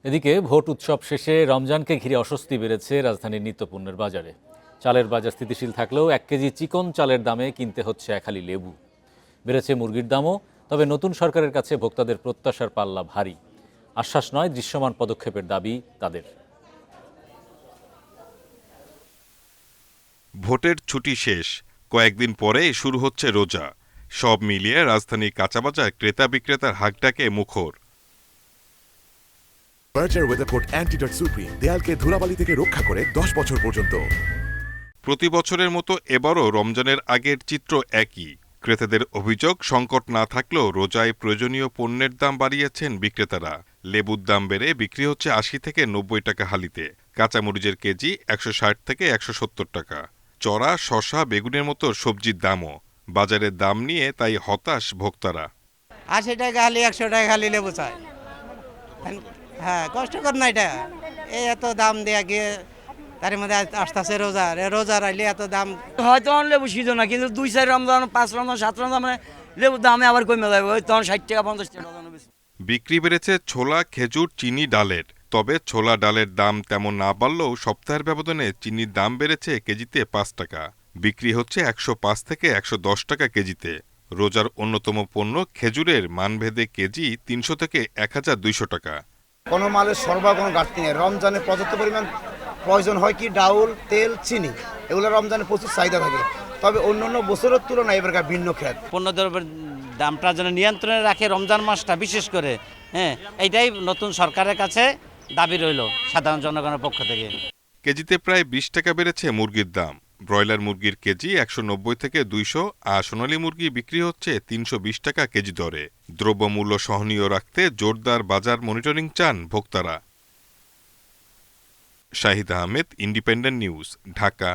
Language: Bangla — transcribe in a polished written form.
এদিকে ভোট উৎসব শেষে রমজানকে ঘিরে অস্বস্তি বেড়েছে রাজধানীর নিত্যপণ্যের বাজারে। চালের বাজার স্থিতিশীল থাকলেও 1 কেজি চিকন চালের দামে কিনতে হচ্ছে এক হালি লেবু। বেড়েছে মুরগির দামও। তবে নতুন সরকারের কাছে ভোক্তাদের প্রত্যাশার পাল্লা ভারী। আশ্বাস নয়, দৃশ্যমান পদক্ষেপের দাবি তাদের। ভোটের ছুটি শেষ, কয়েকদিন পরে শুরু হচ্ছে রোজা। সব মিলিয়ে রাজধানীর কাঁচাবাজার ক্রেতা বিক্রেতার হাঁকডাকে মুখর। বার্জার ওয়েদারকোট অ্যান্টিডট সুপ্রিম দেয়ালকে ধুলাবালি থেকে রক্ষা করে 10 বছর পর্যন্ত। প্রতি বছরের মতো এবারও রমজানের আগের চিত্র একই। ক্রেতাদের অভিযোগ, সংকট না থাকলেও রোজায় প্রয়োজনীয় পণ্যের দাম বাড়িয়েছেন বিক্রেতারা। লেবুর দাম বেড়ে বিক্রি হচ্ছে 80 থেকে 90 টাকা হালিতে। কাঁচামরিচের কেজি 160 থেকে 170 টাকা। চড়া, শসা, বেগুনের মতো সবজির দামও। বাজারের দাম নিয়ে তাই হতাশ ভোক্তারা। 80 টাকা হালি, 100 টাকা হালি লেবু চাই। হ্যাঁ, কষ্টকর না এটা। এই এত দাম দেয়া গিয়ে তার মধ্যে আসতেছে রোজা রাইলে এত দাম। হয়তো লেবু সিজন না, কিন্তু 2-4 রমজান, 5 রমজান, 7 রমজান মানে লেবুর দামে আবার কমে যাবে। ওই তখন 60 টাকা 50 টাকা বেশি। বিক্রি বেড়েছে ছোলা, খেজুর, চিনি, ডালের। তবে ছোলা, ডালের দাম তেমন না বাড়লেও সপ্তাহের ব্যবধানে চিনির দাম বেড়েছে কেজিতে 5 টাকা। বিক্রি হচ্ছে 105 থেকে 110 টাকা কেজিতে। রোজার অন্যতম পণ্য খেজুরের মানভেদে কেজি 300 থেকে 1200 টাকা। কোনো মালের সরবরাহ কোনো ঘাটতি নেই। রমজানে পর্যাপ্ত পরিমাণ প্রয়োজন হয় কি ডাউল, তেল, চিনি, এগুলো রমজানে প্রচুর চাহিদা থাকে। তবে অন্যান্য বছরের তুলনায় এবারকার ভিন্ন খ্যাত। পণ্যদ্রব্যের দামটা যেন নিয়ন্ত্রণে রাখে রমজান মাসটা বিশেষ করে, এইটাই নতুন সরকারের কাছে দাবি রইল সাধারণ জনগণের পক্ষ থেকে। কেজিতে প্রায় 20 টাকা বেড়েছে মুরগির দাম। ব্রয়লার মুরগির কেজি 190 থেকে 200, আর সোনালী মুরগি বিক্রি হচ্ছে 320 টাকা কেজি দরে। দ্রব্যমূল্য সহনীয় রাখতে জোরদার বাজার মনিটরিং চান ভোক্তারা। Shahid Ahmed, independent news, Dhaka.